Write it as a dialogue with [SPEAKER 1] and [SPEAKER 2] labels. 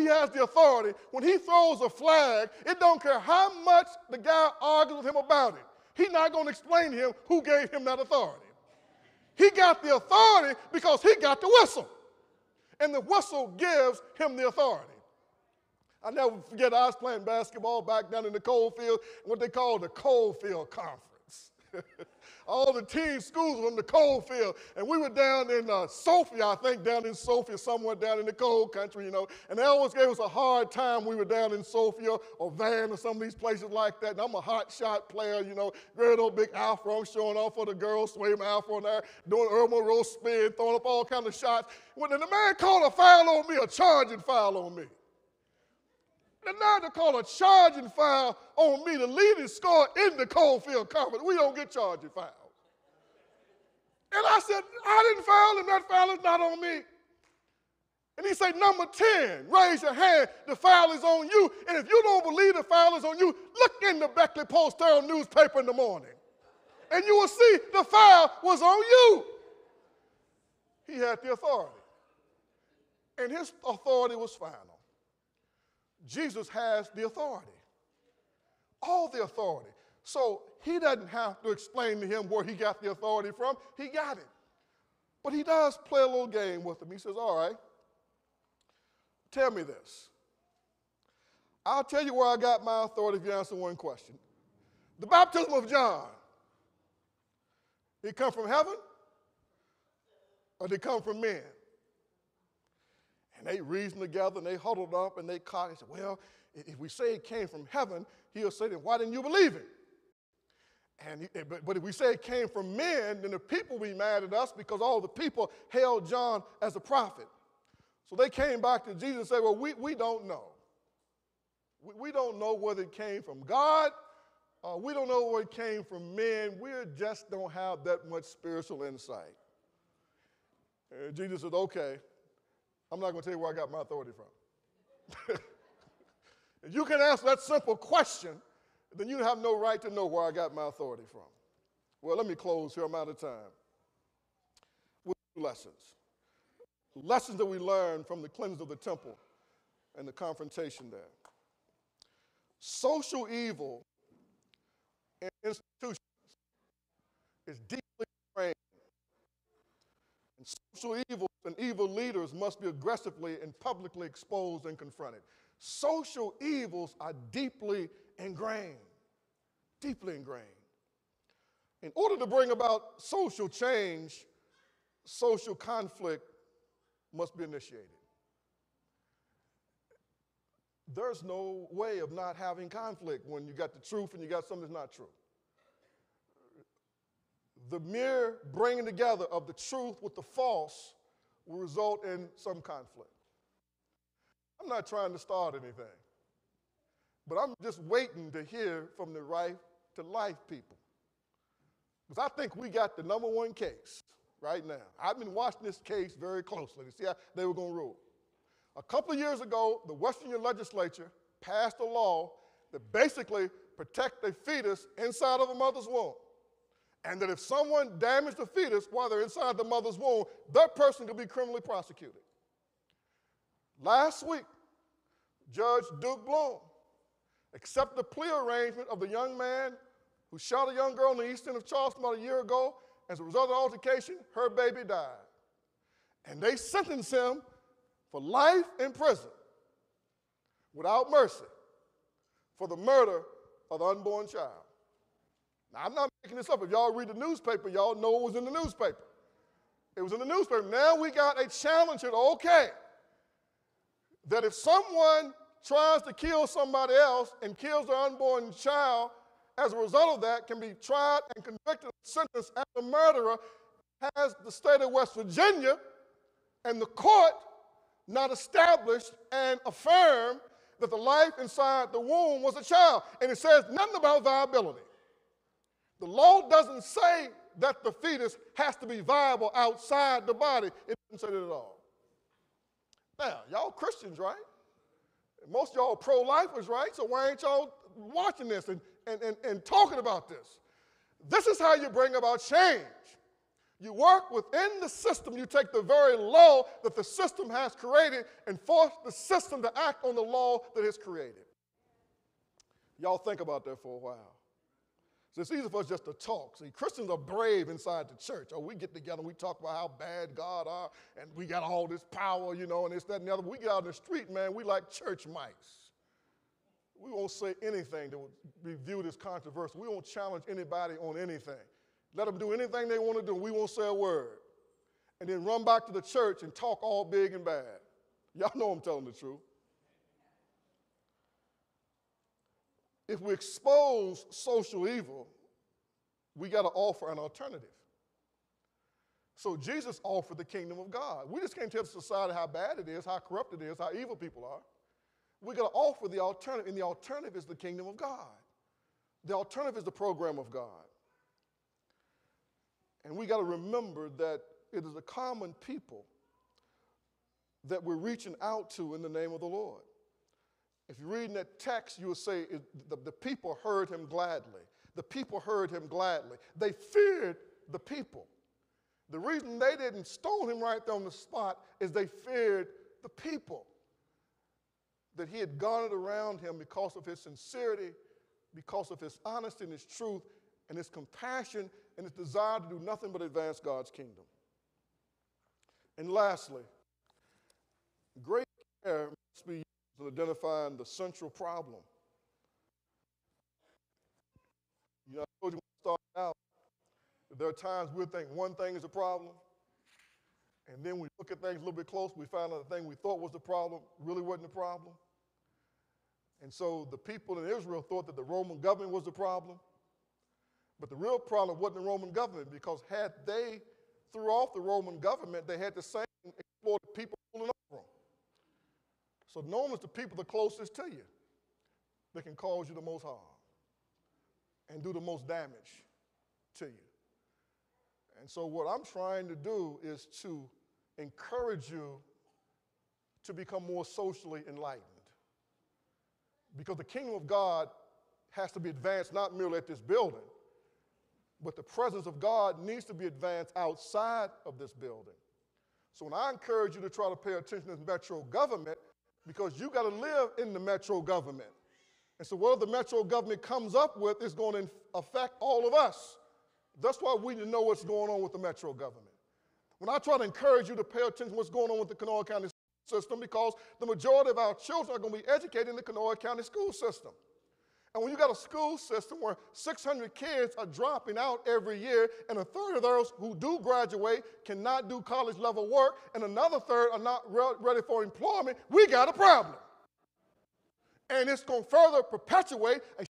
[SPEAKER 1] he has the authority. When he throws a flag, it don't care how much the guy argues with him about it. He's not going to explain to him who gave him that authority. He got the authority because he got the whistle. And the whistle gives him the authority. I never forget, I was playing basketball back down in the coal field, what they call the coal field conference. All the teen schools were in the coal field, and we were down in Sophia, I think, down in Sophia, somewhere down in the coal country, you know, and they always gave us a hard time. We were down in Sophia or Van or some of these places like that, and I'm a hot shot player, you know, great old big afro, I'm showing off for the girls, swaying my afro in there, doing Irma roll spin, throwing up all kinds of shots. When the man called a foul on me, a charging foul on me. The nerve to call a charging foul on me, the leading scorer in the Coalfield Conference. We don't get charging fouls. And I said, I didn't foul him, that foul is not on me. And he said, number 10, raise your hand, the foul is on you. And if you don't believe the foul is on you, look in the Beckley Post-Herald newspaper in the morning. And you will see the foul was on you. He had the authority. And his authority was final. Jesus has the authority, all the authority. So he doesn't have to explain to him where he got the authority from. He got it. But he does play a little game with him. He says, all right, tell me this. I'll tell you where I got my authority if you answer one question. The baptism of John, did it come from heaven or did it come from men? And they reasoned together, and they huddled up, and they caught. They said, well, if we say it came from heaven, he'll say, then why didn't you believe it? But if we say it came from men, then the people will be mad at us because all the people held John as a prophet. So they came back to Jesus and said, well, we don't know. We don't know whether it came from God. We don't know where it came from men. We just don't have that much spiritual insight. And Jesus said, okay. I'm not going to tell you where I got my authority from. If you can answer that simple question, then you have no right to know where I got my authority from. Well, let me close here. I'm out of time. With lessons. Lessons that we learned from the cleansing of the temple and the confrontation there. Social evil in institutions is deeply ingrained. And social evil and evil leaders must be aggressively and publicly exposed and confronted. Social evils are deeply ingrained, deeply ingrained. In order to bring about social change, social conflict must be initiated. There's no way of not having conflict when you got the truth and you got something that's not true. The mere bringing together of the truth with the false will result in some conflict. I'm not trying to start anything, but I'm just waiting to hear from the right to life people. Because I think we got the number one case right now. I've been watching this case very closely to see how they were going to rule. A couple of years ago, the West Virginia legislature passed a law that basically protects a fetus inside of a mother's womb. And that if someone damaged the fetus while they're inside the mother's womb, that person could be criminally prosecuted. Last week, Judge Duke Bloom accepted the plea arrangement of the young man who shot a young girl in the east end of Charleston about a year ago. As a result of the altercation, her baby died. And they sentenced him for life in prison without mercy for the murder of the unborn child. Now, I'm not making this up. If y'all read the newspaper, y'all know it was in the newspaper. It was in the newspaper. Now we got a challenge here. Okay, that if someone tries to kill somebody else and kills their unborn child, as a result of that, can be tried and convicted and sentenced as a murderer, has the state of West Virginia and the court not established and affirmed that the life inside the womb was a child. And it says nothing about viability. The law doesn't say that the fetus has to be viable outside the body. It doesn't say that at all. Now, y'all Christians, right? Most of y'all pro-lifers, right? So why ain't y'all watching this and talking about this? This is how you bring about change. You work within the system. You take the very law that the system has created and force the system to act on the law that it's created. Y'all think about that for a while. So it's easy for us just to talk. See, Christians are brave inside the church. Oh, we get together and we talk about how bad God are, and we got all this power, you know, and this, that, and the other. But we get out in the street, man, we like church mice. We won't say anything that would be viewed as controversial. We won't challenge anybody on anything. Let them do anything they want to do, and we won't say a word. And then run back to the church and talk all big and bad. Y'all know I'm telling the truth. If we expose social evil, we got to offer an alternative. So Jesus offered the kingdom of God. We just can't tell society how bad it is, how corrupt it is, how evil people are. We got to offer the alternative, and the alternative is the kingdom of God. The alternative is the program of God. And we got to remember that it is a common people that we're reaching out to in the name of the Lord. If you read in that text, you will say the people heard him gladly. The people heard him gladly. They feared the people. The reason they didn't stone him right there on the spot is they feared the people. That he had garnered around him because of his sincerity, because of his honesty and his truth, and his compassion and his desire to do nothing but advance God's kingdom. And lastly, great care must be used in identifying the central problem. You know, I told you when we started out, that there are times we'll think one thing is a problem, and then we look at things a little bit closer, we find out the thing we thought was the problem really wasn't the problem. And so the people in Israel thought that the Roman government was the problem, but the real problem wasn't the Roman government, because had they threw off the Roman government, they had the same exploited people ruling over them. So known as the people the closest to you, they can cause you the most harm and do the most damage to you. And so what I'm trying to do is to encourage you to become more socially enlightened. Because the kingdom of God has to be advanced not merely at this building, but the presence of God needs to be advanced outside of this building. So when I encourage you to try to pay attention to the metro government, because you got to live in the metro government. And so whatever the metro government comes up with is going to affect all of us. That's why we need to know what's going on with the metro government. When I try to encourage you to pay attention to what's going on with the Kanawha County system, because the majority of our children are going to be educated in the Kanawha County school system. And when you got a school system where 600 kids are dropping out every year, and a third of those who do graduate cannot do college level work, and another third are not ready for employment, we got a problem. And it's going to further perpetuate a